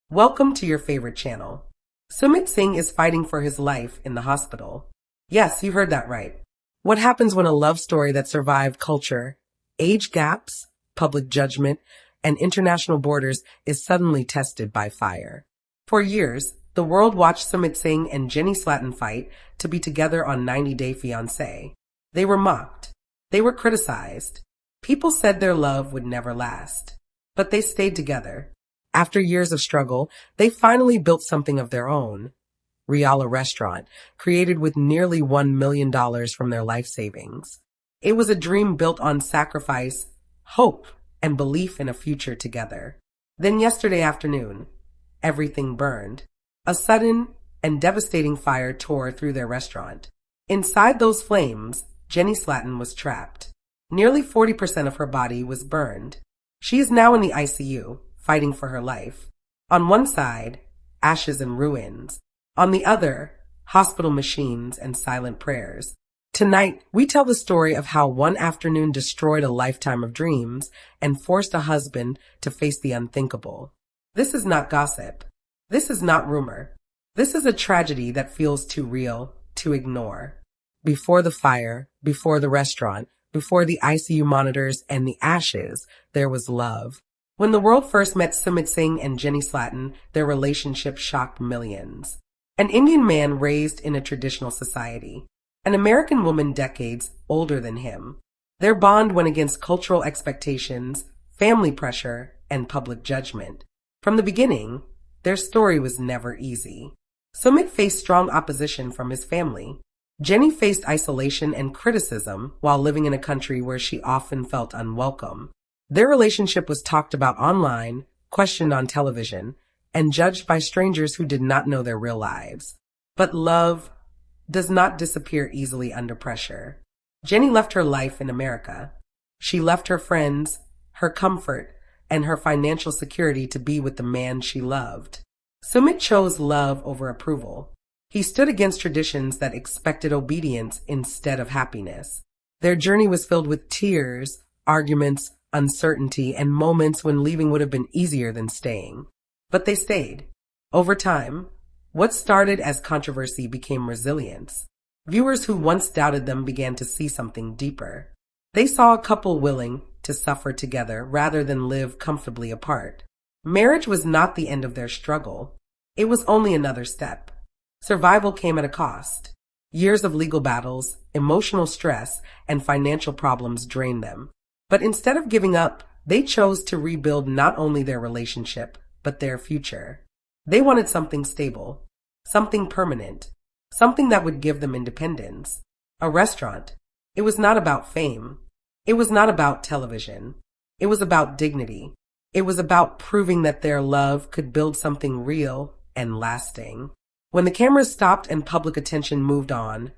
Welcome to your favorite channel. Sumit Singh is fighting for his life in the hospital. Yes, you heard that right. What happens when a love story that survived culture, age gaps, public judgment, and international borders is suddenly tested by fire? For years, the world watched Sumit Singh and Jenny Slatten fight to be together on 90 Day Fiancé. They were mocked. They were criticized. People said their love would never last. But they stayed together. After years of struggle, they finally built something of their own. Riala Restaurant, created with nearly $1 million from their life savings. It was a dream built on sacrifice, hope, and belief in a future together. Then yesterday afternoon, everything burned. A sudden and devastating fire tore through their restaurant. Inside those flames, Jenny Slatten was trapped. Nearly 40% of her body was burned. She is now in the ICU, fighting for her life. On one side, ashes and ruins. On the other, hospital machines and silent prayers. Tonight, we tell the story of how one afternoon destroyed a lifetime of dreams and forced a husband to face the unthinkable. This is not gossip. This is not rumor. This is a tragedy that feels too real to ignore. Before the fire, before the restaurant, before the ICU monitors and the ashes, there was love. When the world first met Sumit Singh and Jenny Slatten, their relationship shocked millions. An Indian man raised in a traditional society. An American woman decades older than him. Their bond went against cultural expectations, family pressure, and public judgment. From the beginning, their story was never easy. Sumit faced strong opposition from his family. Jenny faced isolation and criticism while living in a country where she often felt unwelcome. Their relationship was talked about online, questioned on television, and judged by strangers who did not know their real lives. But love does not disappear easily under pressure. Jenny left her life in America. She left her friends, her comfort, and her financial security to be with the man she loved. Sumit chose love over approval. He stood against traditions that expected obedience instead of happiness. Their journey was filled with tears, arguments, uncertainty, and moments when leaving would have been easier than staying. But they stayed. Over time, what started as controversy became resilience. Viewers who once doubted them began to see something deeper. They saw a couple willing to suffer together rather than live comfortably apart. Marriage was not the end of their struggle. It was only another step. Survival came at a cost. Years of legal battles, emotional stress, and financial problems drained them. But instead of giving up, they chose to rebuild not only their relationship, but their future. They wanted something stable, something permanent, something that would give them independence. A restaurant. It was not about fame. It was not about television. It was about dignity. It was about proving that their love could build something real and lasting. When the cameras stopped and public attention moved on,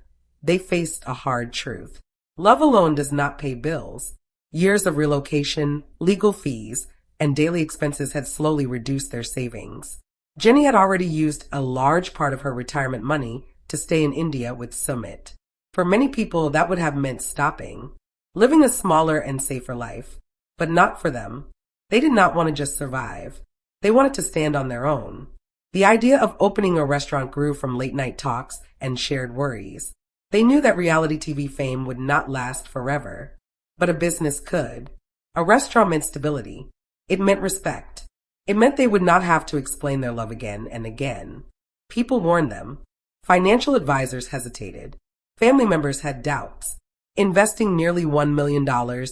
they faced a hard truth. Love alone does not pay bills. Years of relocation, legal fees, and daily expenses had slowly reduced their savings. Jenny had already used a large part of her retirement money to stay in India with Sumit. For many people, that would have meant stopping, living a smaller and safer life. But not for them. They did not want to just survive. They wanted to stand on their own. The idea of opening a restaurant grew from late-night talks and shared worries. They knew that reality TV fame would not last forever. But a business could. A restaurant meant stability. It meant respect. It meant they would not have to explain their love again and again. People warned them. Financial advisors hesitated. Family members had doubts. Investing nearly $1 million,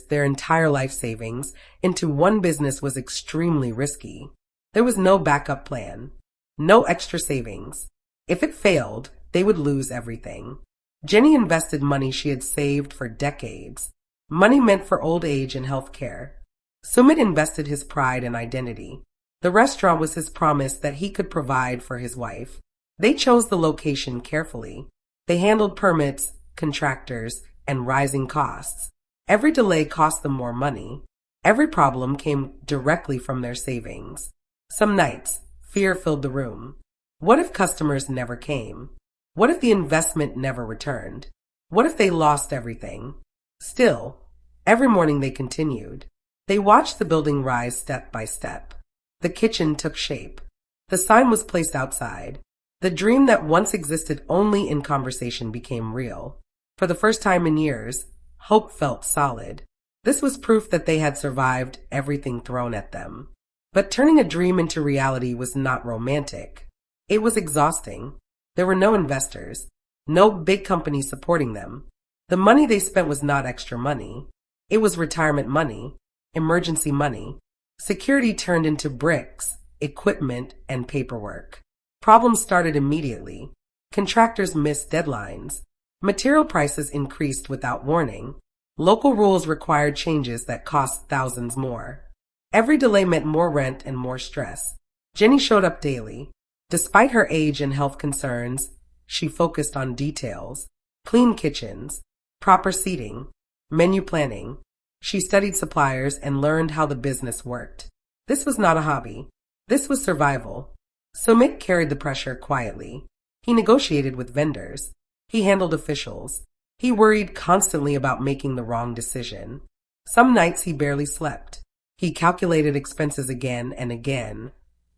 their entire life savings, into one business was extremely risky. There was no backup plan. No extra savings. If it failed, they would lose everything. Jenny invested money she had saved for decades. Money meant for old age and health care. Sumit invested his pride and identity. The restaurant was his promise that he could provide for his wife. They chose the location carefully. They handled permits, contractors, and rising costs. Every delay cost them more money. Every problem came directly from their savings. Some nights, fear filled the room. What if customers never came? What if the investment never returned? What if they lost everything? Still, every morning they continued. They watched the building rise step by step. The kitchen took shape. The sign was placed outside. The dream that once existed only in conversation became real. For the first time in years, hope felt solid. This was proof that they had survived everything thrown at them. But turning a dream into reality was not romantic. It was exhausting. There were no investors, no big companies supporting them. The money they spent was not extra money. It was retirement money, emergency money. Security turned into bricks, equipment, and paperwork. Problems started immediately. Contractors missed deadlines. Material prices increased without warning. Local rules required changes that cost thousands more. Every delay meant more rent and more stress. Jenny showed up daily. Despite her age and health concerns, she focused on details. Clean kitchens, proper seating, menu planning. She studied suppliers and learned how the business worked. This was not a hobby. This was survival. Sumit carried the pressure quietly. He negotiated with vendors. He handled officials. He worried constantly about making the wrong decision. Some nights he barely slept. He calculated expenses again and again,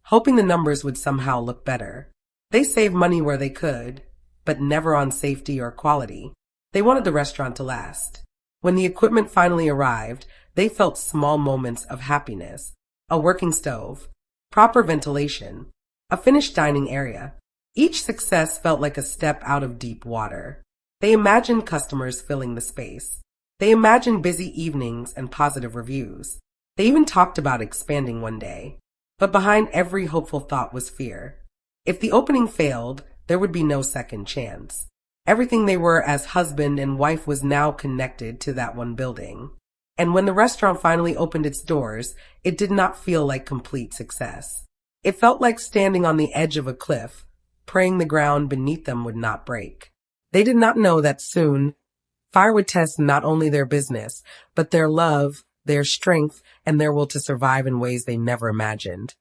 hoping the numbers would somehow look better. They saved money where they could, but never on safety or quality. They wanted the restaurant to last. When the equipment finally arrived, they felt small moments of happiness. A working stove, proper ventilation, a finished dining area. Each success felt like a step out of deep water. They imagined customers filling the space. They imagined busy evenings and positive reviews. They even talked about expanding one day. But behind every hopeful thought was fear. If the opening failed, there would be no second chance. Everything they were as husband and wife was now connected to that one building. And when the restaurant finally opened its doors, it did not feel like complete success. It felt like standing on the edge of a cliff, praying the ground beneath them would not break. They did not know that soon, fire would test not only their business, but their love, their strength, and their will to survive in ways they never imagined.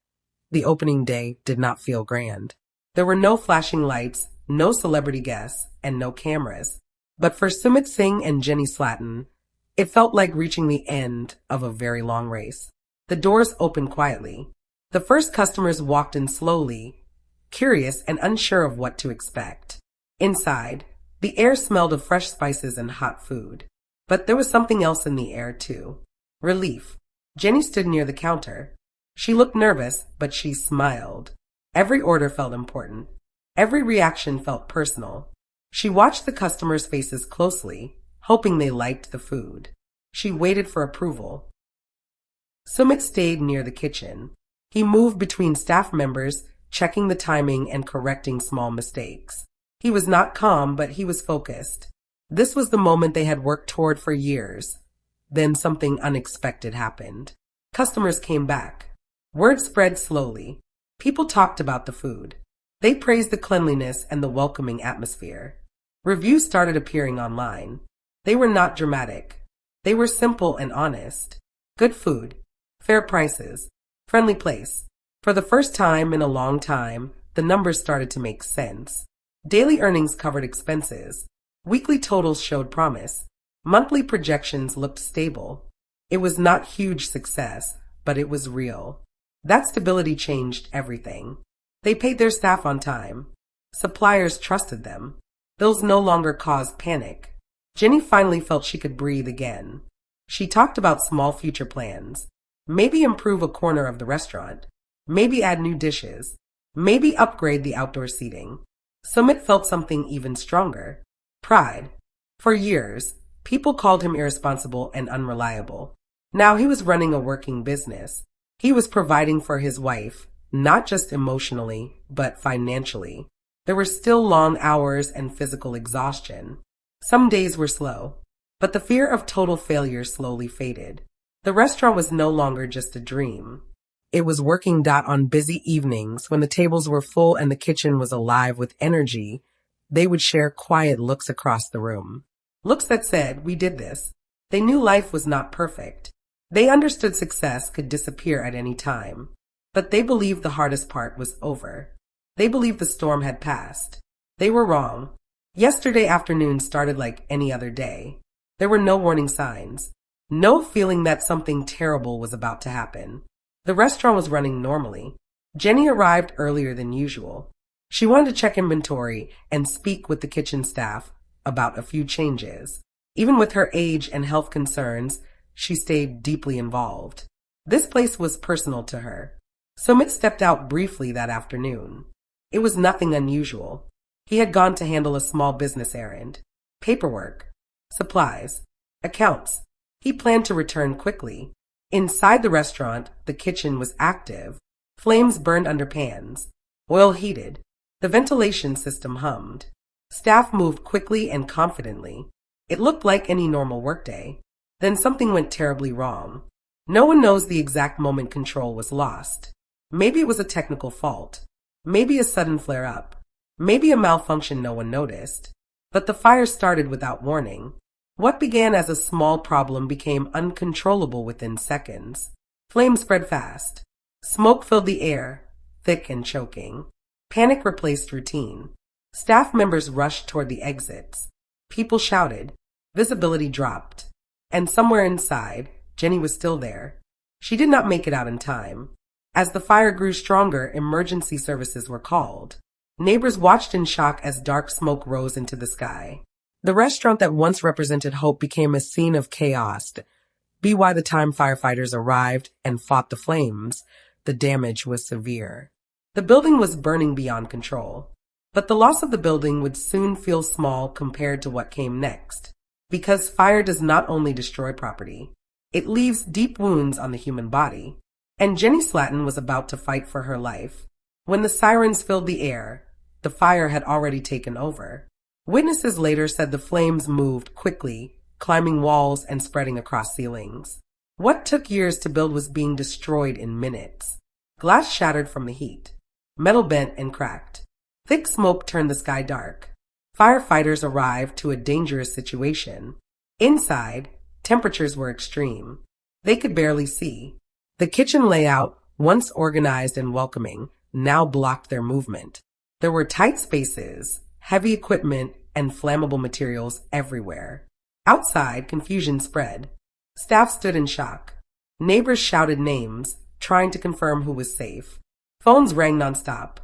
The opening day did not feel grand. There were no flashing lights, no celebrity guests, and no cameras. But for Sumit Singh and Jenny Slatton, it felt like reaching the end of a very long race. The doors opened quietly. The first customers walked in slowly, curious and unsure of what to expect. Inside, the air smelled of fresh spices and hot food. But there was something else in the air, too. Relief. Jenny stood near the counter. She looked nervous, but she smiled. Every order felt important. Every reaction felt personal. She watched the customers' faces closely, hoping they liked the food. She waited for approval. Sumit stayed near the kitchen. He moved between staff members, checking the timing and correcting small mistakes. He was not calm, but he was focused. This was the moment they had worked toward for years. Then something unexpected happened. Customers came back. Word spread slowly. People talked about the food. They praised the cleanliness and the welcoming atmosphere. Reviews started appearing online. They were not dramatic. They were simple and honest. Good food, fair prices, friendly place. For the first time in a long time, the numbers started to make sense. Daily earnings covered expenses. Weekly totals showed promise. Monthly projections looked stable. It was not huge success, but it was real. That stability changed everything. They paid their staff on time. Suppliers trusted them. Those no longer caused panic. Jenny finally felt she could breathe again. She talked about small future plans. Maybe improve a corner of the restaurant. Maybe add new dishes. Maybe upgrade the outdoor seating. Sumit felt something even stronger. Pride. For years, people called him irresponsible and unreliable. Now he was running a working business. He was providing for his wife, not just emotionally, but financially. There were still long hours and physical exhaustion. Some days were slow, but the fear of total failure slowly faded. The restaurant was no longer just a dream. It was working. On busy evenings, when the tables were full and the kitchen was alive with energy, they would share quiet looks across the room. Looks that said, "We did this." They knew life was not perfect. They understood success could disappear at any time. But they believed the hardest part was over. They believed the storm had passed. They were wrong. Yesterday afternoon started like any other day. There were no warning signs. No feeling that something terrible was about to happen. The restaurant was running normally. Jenny arrived earlier than usual. She wanted to check inventory and speak with the kitchen staff about a few changes. Even with her age and health concerns, she stayed deeply involved. This place was personal to her. Sumit stepped out briefly that afternoon. It was nothing unusual. He had gone to handle a small business errand. Paperwork, supplies, accounts. He planned to return quickly. Inside the restaurant, the kitchen was active. Flames burned under pans. Oil heated. The ventilation system hummed. Staff moved quickly and confidently. It looked like any normal workday. Then something went terribly wrong. No one knows the exact moment control was lost. Maybe it was a technical fault. Maybe a sudden flare-up. Maybe a malfunction no one noticed. But the fire started without warning. What began as a small problem became uncontrollable within seconds. Flames spread fast. Smoke filled the air, thick and choking. Panic replaced routine. Staff members rushed toward the exits. People shouted. Visibility dropped. And somewhere inside, Jenny was still there. She did not make it out in time. As the fire grew stronger, emergency services were called. Neighbors watched in shock as dark smoke rose into the sky. The restaurant that once represented hope became a scene of chaos. By the time firefighters arrived and fought the flames, the damage was severe. The building was burning beyond control. But the loss of the building would soon feel small compared to what came next. Because fire does not only destroy property, it leaves deep wounds on the human body. And Jenny Slatton was about to fight for her life. When the sirens filled the air, the fire had already taken over. Witnesses later said the flames moved quickly, climbing walls and spreading across ceilings. What took years to build was being destroyed in minutes. Glass shattered from the heat. Metal bent and cracked. Thick smoke turned the sky dark. Firefighters arrived to a dangerous situation. Inside, temperatures were extreme. They could barely see. The kitchen layout, once organized and welcoming, now blocked their movement. There were tight spaces, heavy equipment, and flammable materials everywhere. Outside, confusion spread. Staff stood in shock. Neighbors shouted names, trying to confirm who was safe. Phones rang nonstop.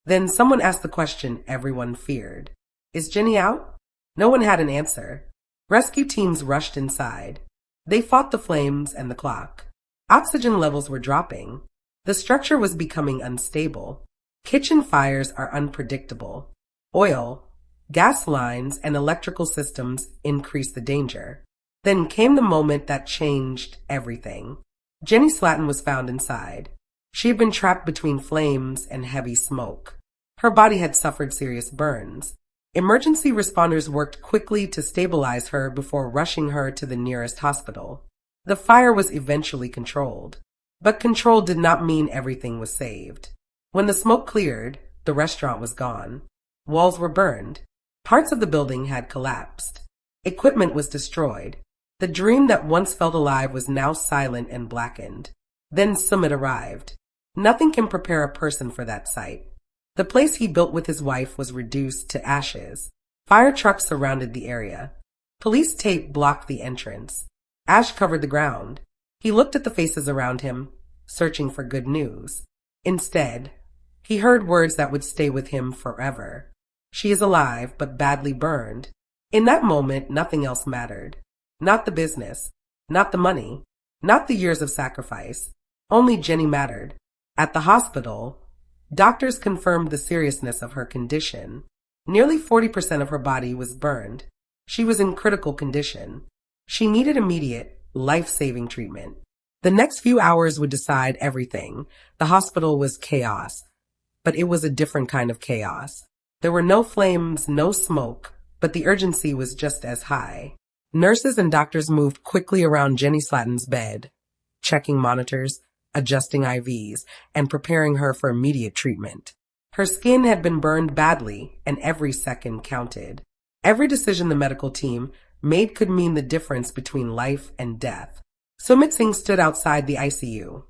Then someone asked the question everyone feared. Is Jenny out? No one had an answer. Rescue teams rushed inside. They fought the flames and the clock. Oxygen levels were dropping. The structure was becoming unstable. Kitchen fires are unpredictable. Oil, gas lines, and electrical systems increased the danger. Then came the moment that changed everything. Jenny Slatton was found inside. She had been trapped between flames and heavy smoke. Her body had suffered serious burns. Emergency responders worked quickly to stabilize her before rushing her to the nearest hospital. The fire was eventually controlled. But control did not mean everything was saved. When the smoke cleared, the restaurant was gone. Walls were burned. Parts of the building had collapsed. Equipment was destroyed. The dream that once felt alive was now silent and blackened. Then Sumit arrived. Nothing can prepare a person for that sight. The place he built with his wife was reduced to ashes. Fire trucks surrounded the area. Police tape blocked the entrance. Ash covered the ground. He looked at the faces around him, searching for good news. Instead, he heard words that would stay with him forever. She is alive, but badly burned. In that moment, nothing else mattered. Not the business, not the money, not the years of sacrifice. Only Jenny mattered. At the hospital, doctors confirmed the seriousness of her condition. Nearly 40% of her body was burned. She was in critical condition. She needed immediate, life-saving treatment. The next few hours would decide everything. The hospital was chaos, but it was a different kind of chaos. There were no flames, no smoke, but the urgency was just as high. Nurses and doctors moved quickly around Jenny Slatton's bed, checking monitors, adjusting IVs, and preparing her for immediate treatment. Her skin had been burned badly, and every second counted. Every decision the medical team made could mean the difference between life and death. Sumit Singh stood outside the ICU,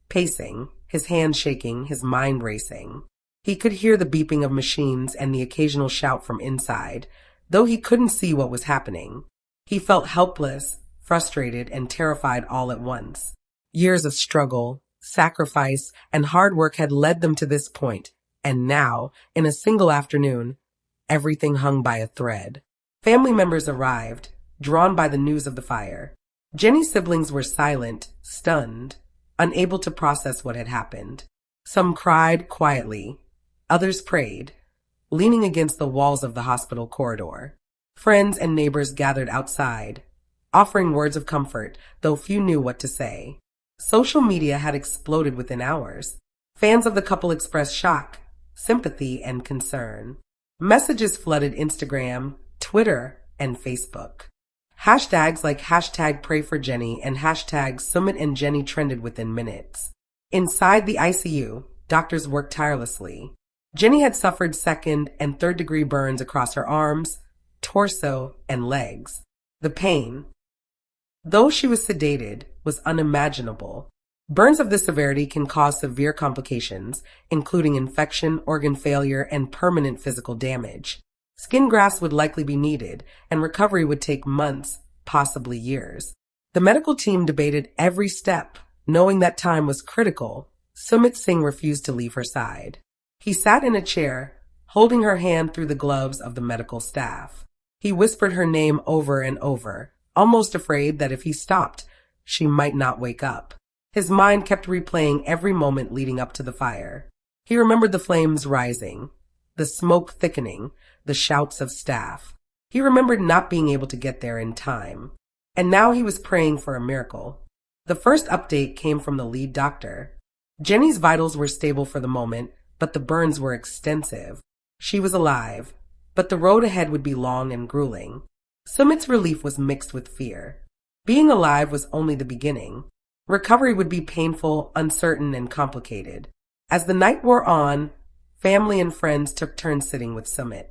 pacing, his hands shaking, his mind racing. He could hear the beeping of machines and the occasional shout from inside, though he couldn't see what was happening. He felt helpless, frustrated, and terrified all at once. Years of struggle, sacrifice, and hard work had led them to this point, and now, in a single afternoon, everything hung by a thread. Family members arrived, drawn by the news of the fire. Jenny's siblings were silent, stunned, unable to process what had happened. Some cried quietly, others prayed, leaning against the walls of the hospital corridor. Friends and neighbors gathered outside, offering words of comfort, though few knew what to say. Social media had exploded within hours. Fans of the couple expressed shock, sympathy, and concern. Messages flooded Instagram, Twitter, and Facebook. Hashtags like hashtag pray for Jenny and hashtag Sumit and Jenny trended within minutes. Inside the ICU, doctors worked tirelessly. Jenny had suffered second and third-degree burns across her arms, torso, and legs. The pain, though she was sedated, was unimaginable. Burns of this severity can cause severe complications, including infection, organ failure, and permanent physical damage. Skin grafts would likely be needed, and recovery would take months, possibly years. The medical team debated every step, knowing that time was critical. Sumit Singh refused to leave her side. He sat in a chair, holding her hand through the gloves of the medical staff. He whispered her name over and over, almost afraid that if he stopped, she might not wake up. His mind kept replaying every moment leading up to the fire. He remembered the flames rising, the smoke thickening, the shouts of staff. He remembered not being able to get there in time. And now he was praying for a miracle. The first update came from the lead doctor. Jenny's vitals were stable for the moment, but the burns were extensive. She was alive, but the road ahead would be long and grueling. Sumit's relief was mixed with fear. Being alive was only the beginning. Recovery would be painful, uncertain, and complicated. As the night wore on, family and friends took turns sitting with Sumit.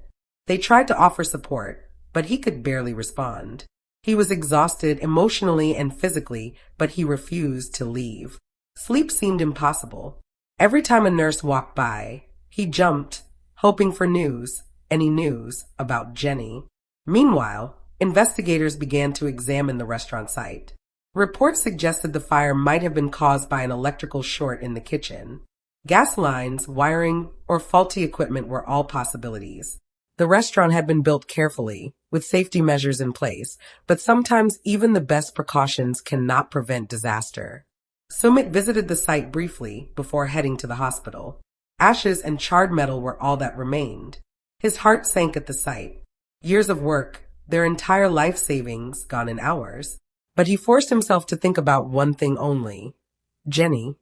They tried to offer support, but he could barely respond. He was exhausted emotionally and physically, but he refused to leave. Sleep seemed impossible. Every time a nurse walked by, he jumped, hoping for news, any news about Jenny. Meanwhile, investigators began to examine the restaurant site. Reports suggested the fire might have been caused by an electrical short in the kitchen. Gas lines, wiring, or faulty equipment were all possibilities. The restaurant had been built carefully, with safety measures in place, but sometimes even the best precautions cannot prevent disaster. Sumit visited the site briefly before heading to the hospital. Ashes and charred metal were all that remained. His heart sank at the sight. Years of work, their entire life savings gone in hours. But he forced himself to think about one thing only: Jenny.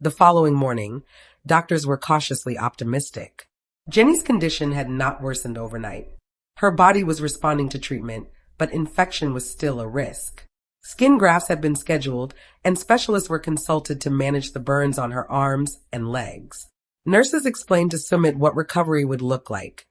The following morning, doctors were cautiously optimistic. Jenny's condition had not worsened overnight. Her body was responding to treatment, but infection was still a risk. Skin grafts had been scheduled, and specialists were consulted to manage the burns on her arms and legs. Nurses explained to Sumit what recovery would look like: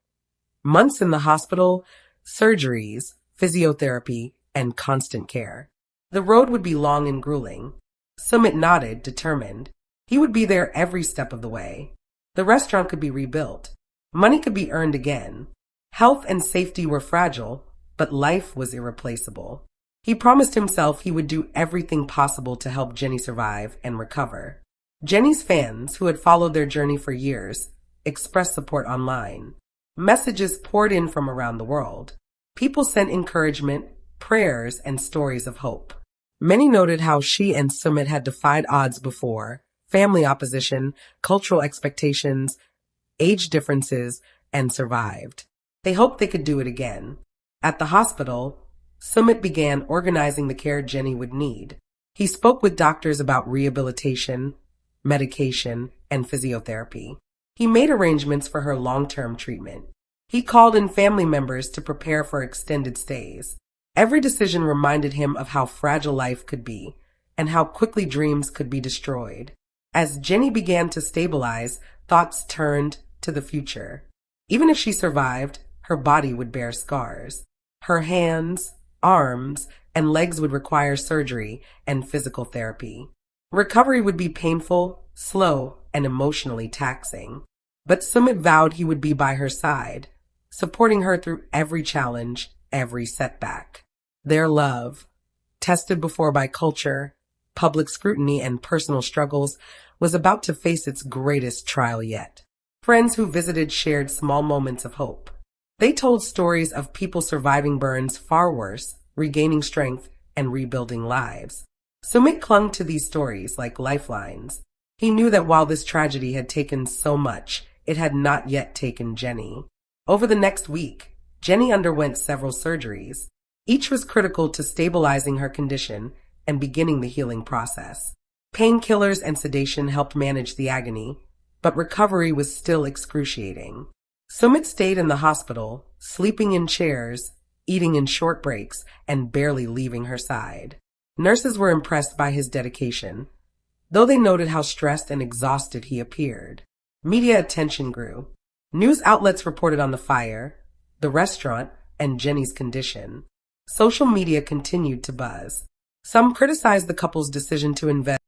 months in the hospital, surgeries, physiotherapy, and constant care. The road would be long and grueling. Sumit nodded, determined. He would be there every step of the way. The restaurant could be rebuilt. Money could be earned again. Health and safety were fragile, but life was irreplaceable. He promised himself he would do everything possible to help Jenny survive and recover. Jenny's fans, who had followed their journey for years, expressed support online. Messages poured in from around the world. People sent encouragement, prayers, and stories of hope. Many noted how she and Sumit had defied odds before: family opposition, cultural expectations, age differences, and survived. They hoped they could do it again. At the hospital, Sumit began organizing the care Jenny would need. He spoke with doctors about rehabilitation, medication, and physiotherapy. He made arrangements for her long-term treatment. He called in family members to prepare for extended stays. Every decision reminded him of how fragile life could be and how quickly dreams could be destroyed. As Jenny began to stabilize, thoughts turned to the future. Even if she survived, her body would bear scars. Her hands, arms, and legs would require surgery and physical therapy. Recovery would be painful, slow, and emotionally taxing. But Sumit vowed he would be by her side, supporting her through every challenge, every setback. Their love, tested before by culture, public scrutiny, and personal struggles, was about to face its greatest trial yet. Friends who visited shared small moments of hope. They told stories of people surviving burns far worse, regaining strength, and rebuilding lives. Sumit clung to these stories like lifelines. He knew that while this tragedy had taken so much, it had not yet taken Jenny. Over the next week, Jenny underwent several surgeries. Each was critical to stabilizing her condition and beginning the healing process. Painkillers and sedation helped manage the agony, but recovery was still excruciating. Sumit stayed in the hospital, sleeping in chairs, eating in short breaks, and barely leaving her side. Nurses were impressed by his dedication, though they noted how stressed and exhausted he appeared. Media attention grew. News outlets reported on the fire, the restaurant, and Jenny's condition. Social media continued to buzz. Some criticized the couple's decision to invest